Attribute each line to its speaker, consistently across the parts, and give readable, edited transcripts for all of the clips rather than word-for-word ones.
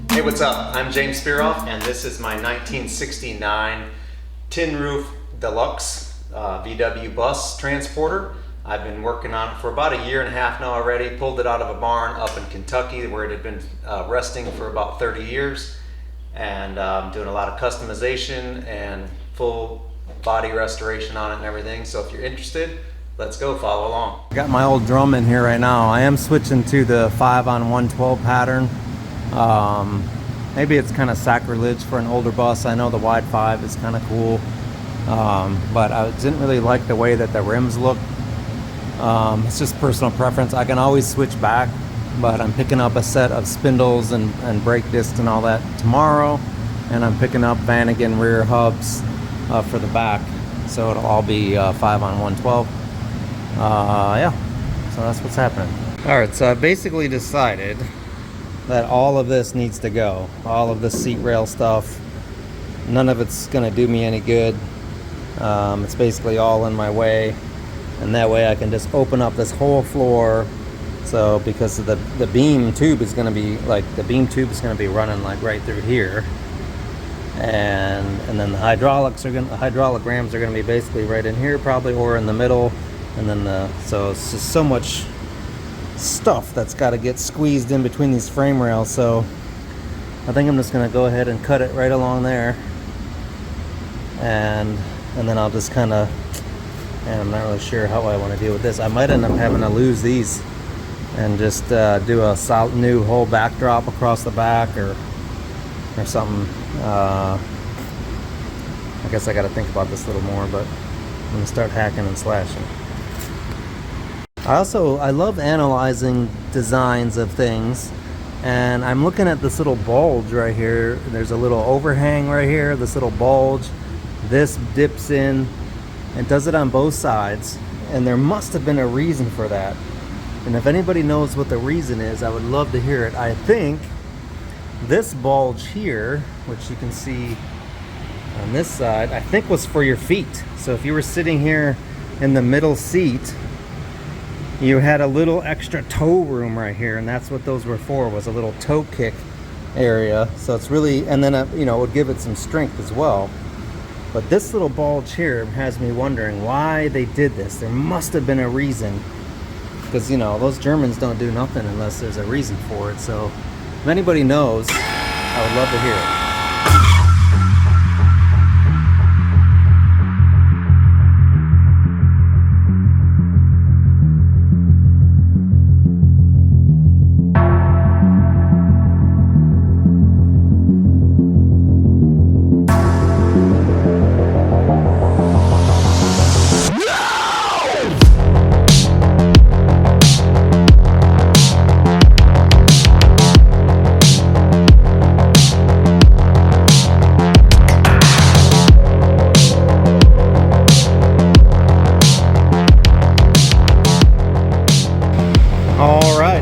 Speaker 1: Hey, what's up? I'm James Spearoff, and this is my 1969 tin roof deluxe VW bus transporter. I've been working on it for about a year and a half now already. Pulled it out of a barn up in Kentucky where it had been resting for about 30 years, and doing a lot of customization and full body restoration on it and everything. So if you're interested, let's go, follow along. I got my old drum in here right now. I am switching to the 5-on-112 pattern. Maybe it's kind of sacrilege for an older bus. I know the wide 5 is kind of cool, but I didn't really like the way that the rims look. It's just personal preference. I can always switch back, but I'm picking up a set of spindles and brake discs and all that tomorrow, and I'm picking up Vanagon rear hubs for the back, so it'll all be 5-on-112. Yeah, so that's what's happening. All right, so I basically decided that all of this needs to go. All of the seat rail stuff, none of it's gonna do me any good. It's basically all in my way, and that way I can just open up this whole floor. So because of the beam tube is gonna be like, the beam tube is gonna be running like right through here, and then the hydraulic rams are gonna be basically right in here probably, or in the middle, and then so it's just so much stuff that's got to get squeezed in between these frame rails. So I think I'm just going to go ahead and cut it right along there, and then I'll just kind of, and I'm not really sure how I want to deal with this. I might end up having to lose these and just do a solid new whole backdrop across the back or something. I guess I got to think about this a little more, but I'm going to start hacking and slashing. I love analyzing designs of things, and I'm looking at this little bulge right here. There's a little overhang right here, this little bulge. This dips in and does it on both sides, and there must have been a reason for that. And if anybody knows what the reason is, I would love to hear it. I think this bulge here, which you can see on this side, I think was for your feet. So if you were sitting here in the middle seat, you had a little extra toe room right here, and that's what those were for, was a little toe kick area. So it's really, and then you know, it would give it some strength as well. But this little bulge here has me wondering why they did this. There must have been a reason, because you know, those Germans don't do nothing unless there's a reason for it. So if anybody knows, I would love to hear it.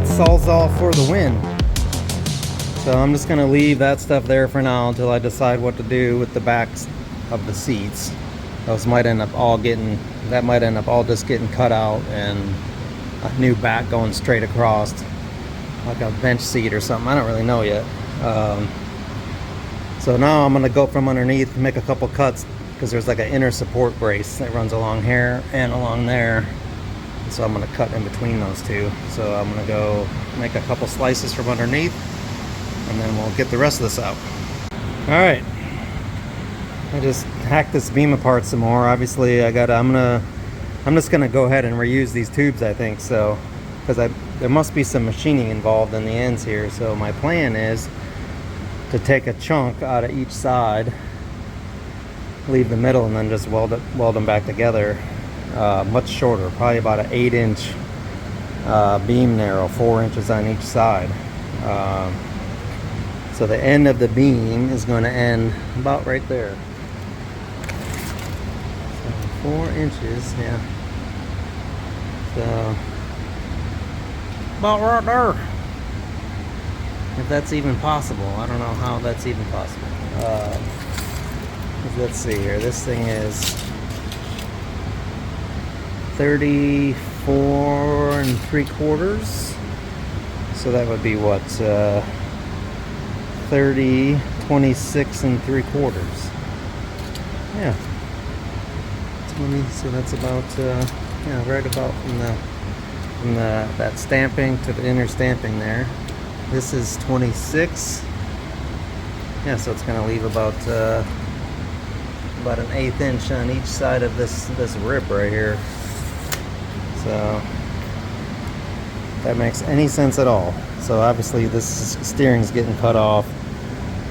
Speaker 1: Sawzall for the win. So I'm just gonna leave that stuff there for now until I decide what to do with the backs of the seats. Those might end up all getting, that might end up all just getting cut out and a new back going straight across, like a bench seat or something. I don't really know yet. So now I'm gonna go from underneath, make a couple cuts, because there's like an inner support brace that runs along here and along there. So I'm going to cut in between those two. So I'm going to go make a couple slices from underneath, and then we'll get the rest of this out. Alright, I just hacked this beam apart some more. Obviously I'm just going to go ahead and reuse these tubes, I think. So because there must be some machining involved in the ends here. So my plan is to take a chunk out of each side, leave the middle, and then just weld them back together. much shorter, probably about an 8-inch beam narrow, 4 inches on each side. So the end of the beam is going to end about right there. So 4 inches, yeah. So about right there. If that's even possible. I don't know how that's even possible. Let's see here. This thing is 34 3/4. So that would be what? 30, 26 3/4. Yeah. 20. So that's about yeah, right about from the that stamping to the inner stamping there. This is 26. Yeah, so it's going to leave about an 1/8 inch on each side of this rib right here. So if that makes any sense at all. So obviously this steering's getting cut off.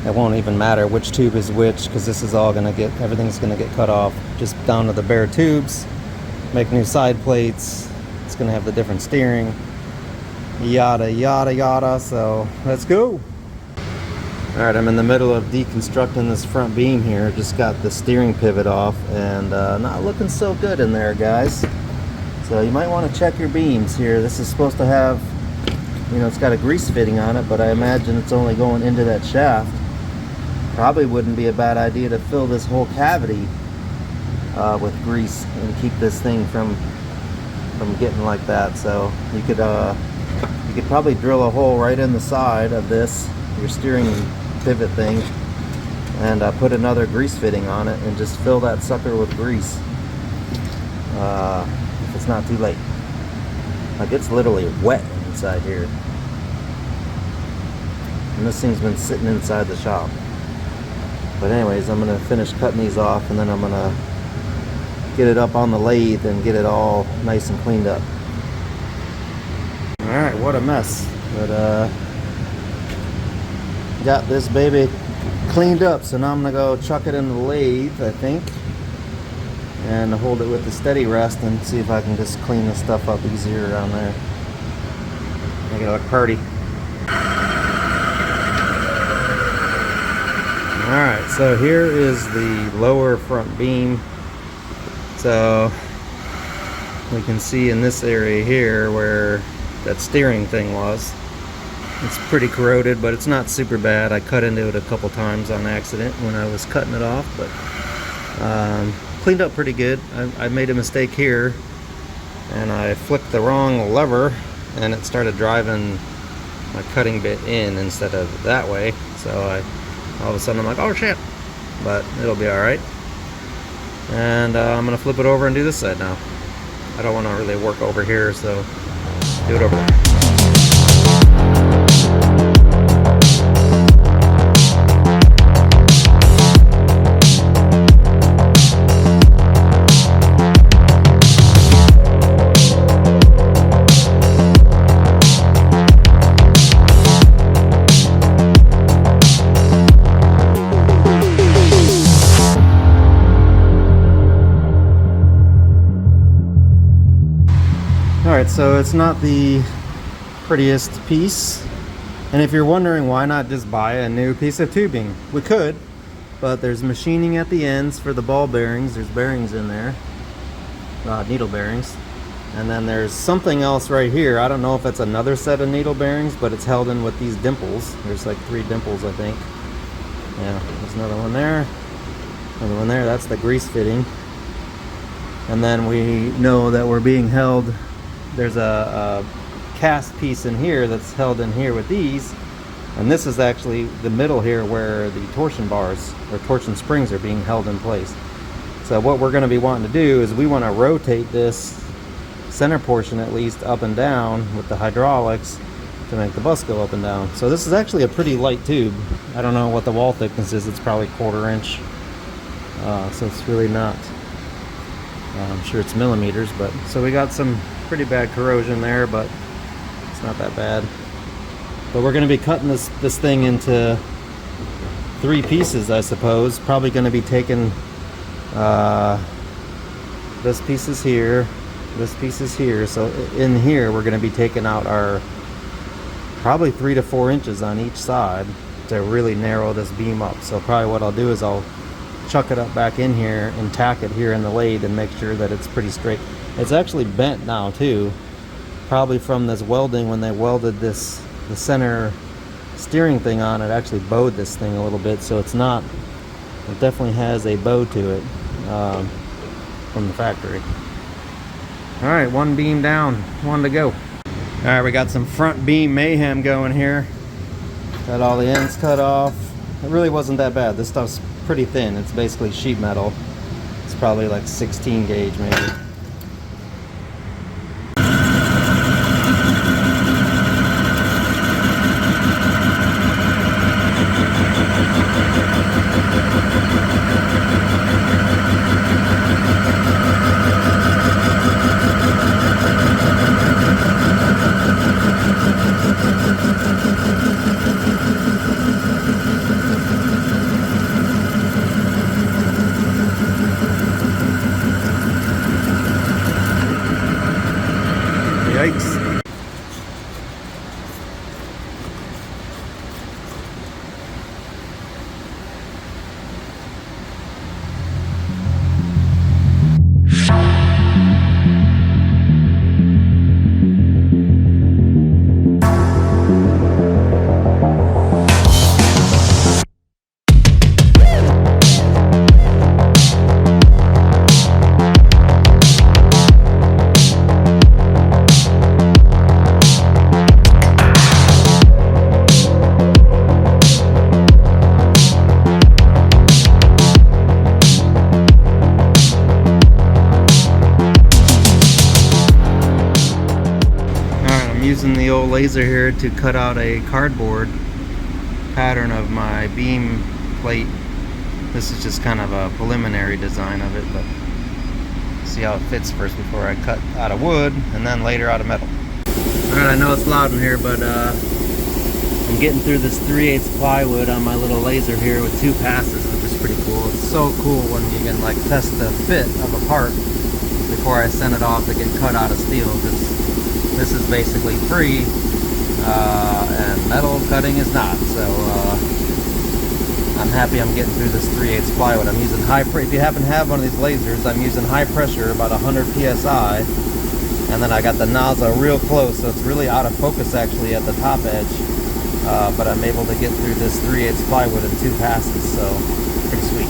Speaker 1: It won't even matter which tube is which, because this is all going to get, everything's going to get cut off just down to the bare tubes. Make new side plates. It's going to have the different steering. Yada yada yada. So let's go. Alright, I'm in the middle of deconstructing this front beam here. Just got the steering pivot off, and not looking so good in there, guys. So you might want to check your beams here. This is supposed to have, you know, it's got a grease fitting on it, but I imagine it's only going into that shaft. Probably wouldn't be a bad idea to fill this whole cavity with grease and keep this thing from getting like that. So you could probably drill a hole right in the side of this, your steering pivot thing, and put another grease fitting on it and just fill that sucker with grease if it's not too late. Like, it's literally wet inside here, and this thing's been sitting inside the shop. But anyways, I'm gonna finish cutting these off, and then I'm gonna get it up on the lathe and get it all nice and cleaned up. Alright, what a mess. But got this baby cleaned up, so now I'm gonna go chuck it in the lathe, I think, and hold it with the steady rest and see if I can just clean this stuff up easier around there. Make it look pretty. Alright, so here is the lower front beam. So we can see in this area here where that steering thing was. It's pretty corroded, but it's not super bad. I cut into it a couple times on accident when I was cutting it off, but cleaned up pretty good. I made a mistake here, and I flicked the wrong lever, and it started driving my cutting bit in instead of that way. So all of a sudden I'm like, oh shit, but it'll be all right. And I'm gonna flip it over and do this side now. I don't want to really work over here, so do it over there. Alright, so it's not the prettiest piece, and if you're wondering why not just buy a new piece of tubing, we could, but there's machining at the ends for the ball bearings. There's bearings in there, needle bearings, and then there's something else right here. I don't know if it's another set of needle bearings, but it's held in with these dimples. There's like 3 dimples, I think. Yeah, there's another one there, another one there. That's the grease fitting. And then we know that we're being held. There's a cast piece in here that's held in here with these, and this is actually the middle here where the torsion bars or torsion springs are being held in place. So what we're going to be wanting to do is we want to rotate this center portion at least up and down with the hydraulics to make the bus go up and down. So this is actually a pretty light tube. I don't know what the wall thickness is. It's probably 1/4 inch, so it's really not, I'm sure it's millimeters, but so we got some pretty bad corrosion there, but it's not that bad. But we're going to be cutting this thing into 3 pieces, I suppose. Probably going to be taking this piece is here, this piece is here. So in here we're going to be taking out our probably 3 to 4 inches on each side to really narrow this beam up. So probably what I'll do is I'll chuck it up back in here and tack it here in the lathe and make sure that it's pretty straight. It's actually bent now too, probably from this welding. When they welded this, the center steering thing on, it actually bowed this thing a little bit, so it's not, it definitely has a bow to it from the factory. All right, one beam down, one to go. All right, we got some front beam mayhem going here. Got all the ends cut off. It really wasn't that bad. This stuff's pretty thin. It's basically sheet metal. It's probably like 16 gauge maybe. Yikes. Using the old laser here to cut out a cardboard pattern of my beam plate. This is just kind of a preliminary design of it, but see how it fits first before I cut out of wood and then later out of metal. Alright, I know it's loud in here, but I'm getting through this 3/8 plywood on my little laser here with 2 passes, which is pretty cool. It's so cool when you can like test the fit of a part before I send it off to get cut out of steel, because this is basically free, and metal cutting is not. So I'm happy I'm getting through this 3/8 plywood. I'm using high pressure. If you happen to have one of these lasers, I'm using high pressure, about 100 psi, and then I got the nozzle real close, so it's really out of focus actually at the top edge. But I'm able to get through this 3/8 plywood in 2 passes, so pretty sweet.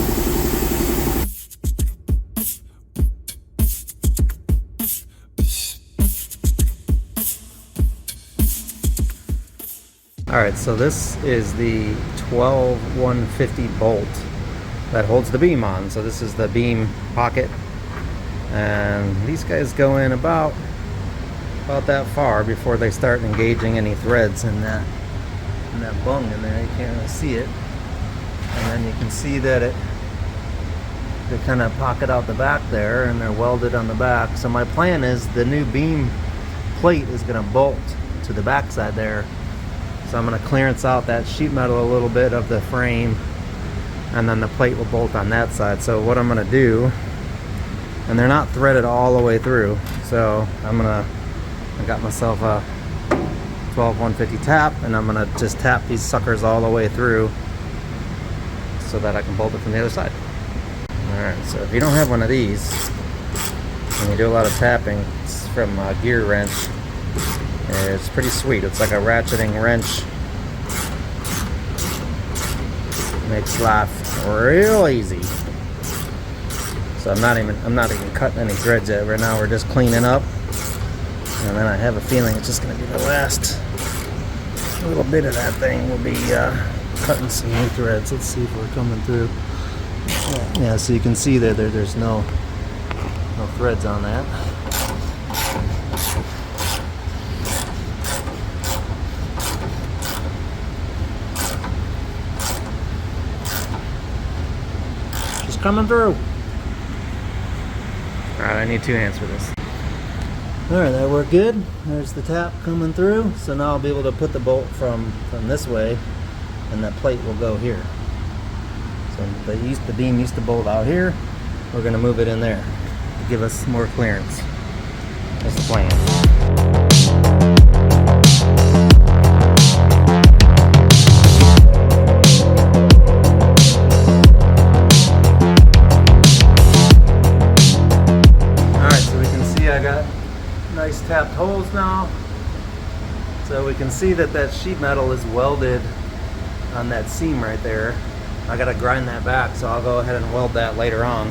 Speaker 1: Alright, so this is the 12-150 bolt that holds the beam on. So this is the beam pocket, and these guys go in about that far before they start engaging any threads in that bung in there. You can't really see it, and then you can see that they kind of pocket out the back there, and they're welded on the back. So my plan is the new beam plate is going to bolt to the back side there. So I'm going to clearance out that sheet metal a little bit of the frame, and then the plate will bolt on that side. So what I'm going to do, and they're not threaded all the way through, so I got myself a 12-150 tap, and I'm going to just tap these suckers all the way through so that I can bolt it from the other side. Alright, so if you don't have one of these and you do a lot of tapping, it's from a gear wrench. It's pretty sweet. It's like a ratcheting wrench. Makes life real easy. So I'm not even cutting any threads yet. Right now we're just cleaning up, and then I have a feeling it's just going to be the last little bit of that thing will be cutting some new threads. Let's see if we're coming through. Yeah, so you can see that there's no threads on that. Coming through. Alright, I need 2 hands for this. Alright, that worked good. There's the tap coming through. So now I'll be able to put the bolt from this way, and that plate will go here. So the beam used to bolt out here. We're going to move it in there. give us more clearance. That's the plan. Alright, so we can see I got nice tapped holes now. So we can see that that sheet metal is welded on that seam right there. I gotta grind that back, so I'll go ahead and weld that later on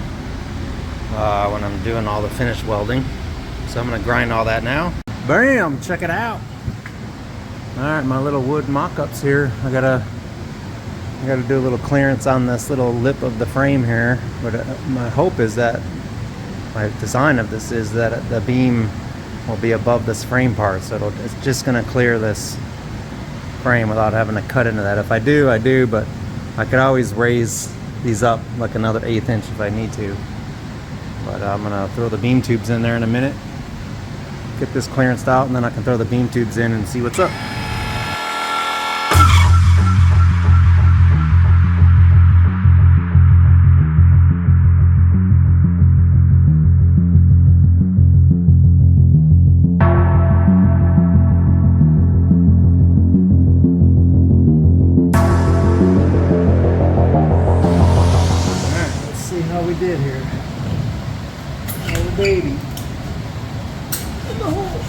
Speaker 1: when I'm doing all the finish welding. So I'm gonna grind all that now. Bam! Check it out. All right, my little wood mock-ups here. I gotta do a little clearance on this little lip of the frame here. But my hope is that my design of this is that the beam will be above this frame part, so it's just gonna clear this frame without having to cut into that. If I do, I do, but I could always raise these up like another 1/8 inch if I need to. But I'm gonna throw the beam tubes in there in a minute, get this clearanced out, and then I can throw the beam tubes in and see what's up. How we did here. Oh baby. In the hole.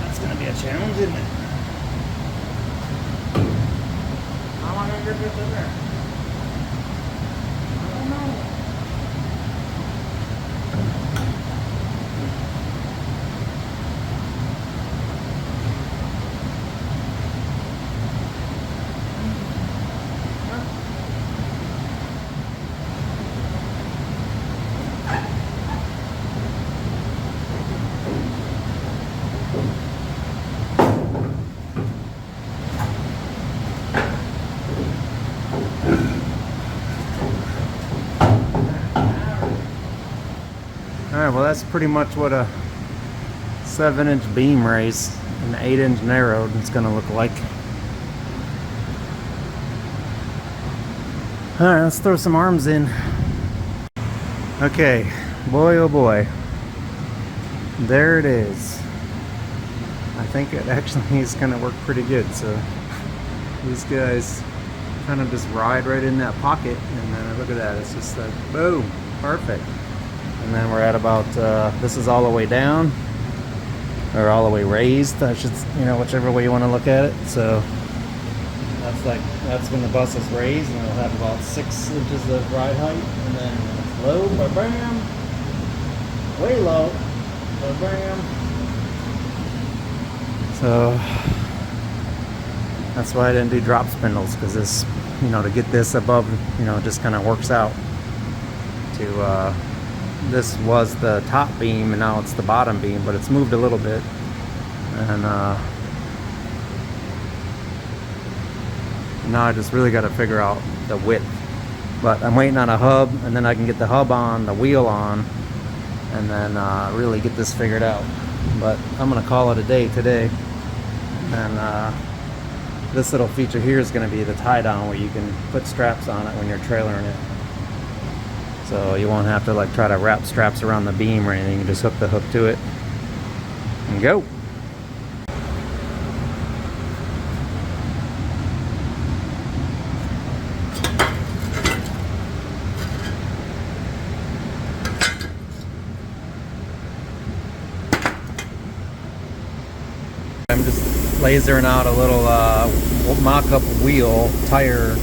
Speaker 1: That's gonna be a challenge, isn't it? How am I gonna get this in there? Alright, well that's pretty much what a 7-inch beam raise and an 8-inch narrowed is going to look like. Alright, let's throw some arms in. Okay, boy oh boy. There it is. I think it actually is going to work pretty good. So these guys kind of just ride right in that pocket, and then look at that, it's just like boom, perfect. And then we're at about this is all the way down, or all the way raised, I should, you know, whichever way you want to look at it. So that's when the bus is raised, and it'll have about 6 inches of ride height, and then it's low, bam, way low, bam. So that's why I didn't do drop spindles, because this, you know, to get this above, you know, just kind of works out to this was the top beam and now it's the bottom beam, but it's moved a little bit, and now I just really got to figure out the width. But I'm waiting on a hub, and then I can get the hub on, the wheel on, and then really get this figured out. But I'm gonna call it a day today, and this little feature here is going to be the tie down, where you can put straps on it when you're trailering it. So you won't have to like try to wrap straps around the beam or anything. You just hook the hook to it and go. I'm just lasering out a little mock-up wheel tire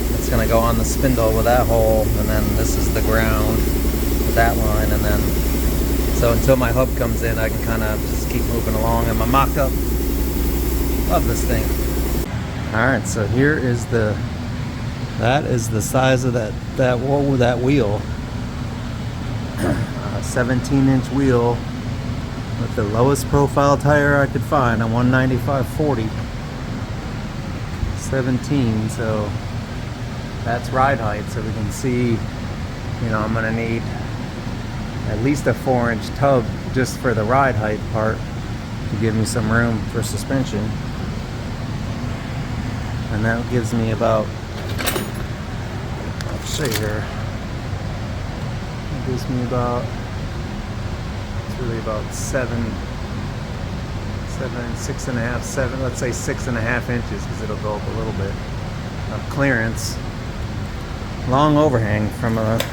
Speaker 1: that's going to go on the spindle with that hole, and then this is the ground with that line, and then so until my hub comes in I can kind of just keep moving along in my mock-up. Love this thing. Alright, so here is that is the size of that wheel. A 17-inch wheel with the lowest profile tire I could find, a 195/40. 17, so that's ride height, so we can see you know, I'm gonna need at least a 4-inch tub just for the ride height part to give me some room for suspension. And that gives me about, I'll show you here, it gives me about, it's really about 6.5, 7, let's say 6.5 inches, because it'll go up a little bit of clearance. Long overhang from the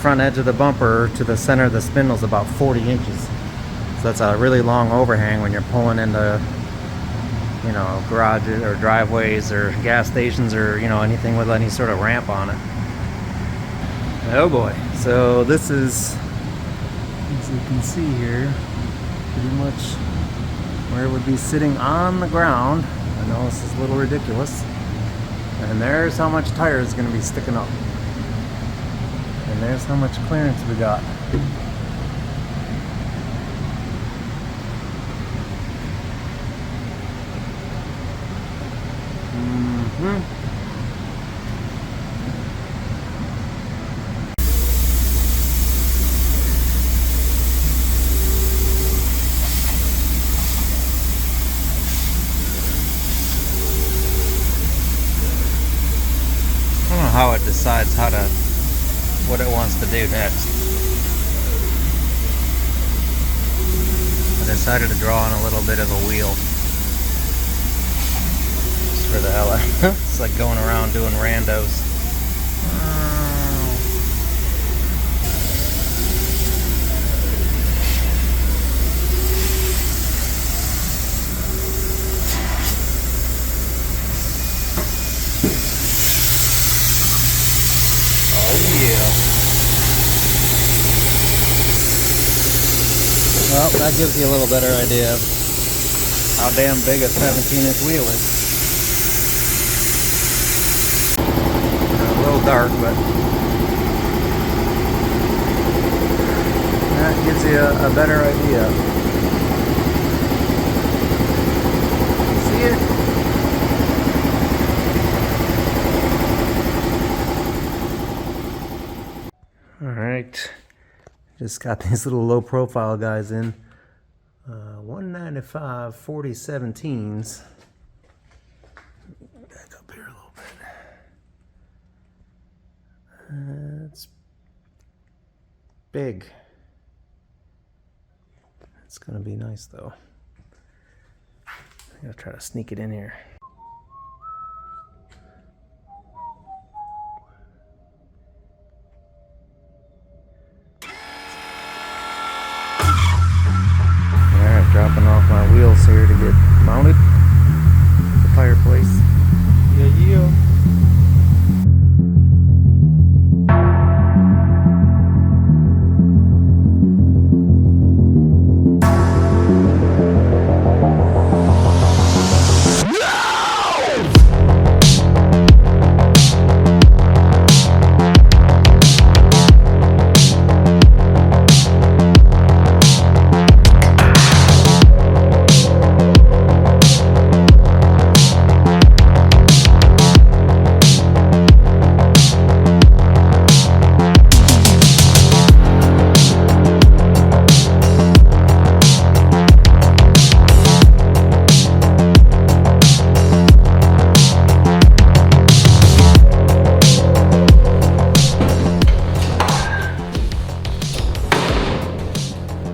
Speaker 1: front edge of the bumper to the center of the spindle is about 40 inches. So that's a really long overhang when you're pulling into, you know, garages or driveways or gas stations or, you know, anything with any sort of ramp on it. Oh boy. So this is, as you can see here, pretty much where it would be sitting on the ground. I know this is a little ridiculous. And there's how much tire is going to be sticking up. And there's how much clearance we got. I don't know how it decides what it wants to do next. I decided to draw on a little bit of a wheel. Just for the hell of it. It's like going around doing randos. Well, that gives you a little better idea of how damn big a 17-inch wheel is. A little dark, but that gives you a better idea. See it? All right. Just got these little low profile guys in. 195 4017s. Back up here a little bit. It's big. It's gonna be nice though. I'm gonna try to sneak it in here. Dropping off my wheels here to get mounted. The fireplace. Yeah.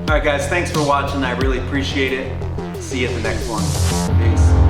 Speaker 1: Alright guys, thanks for watching. I really appreciate it. See you at the next one. Peace.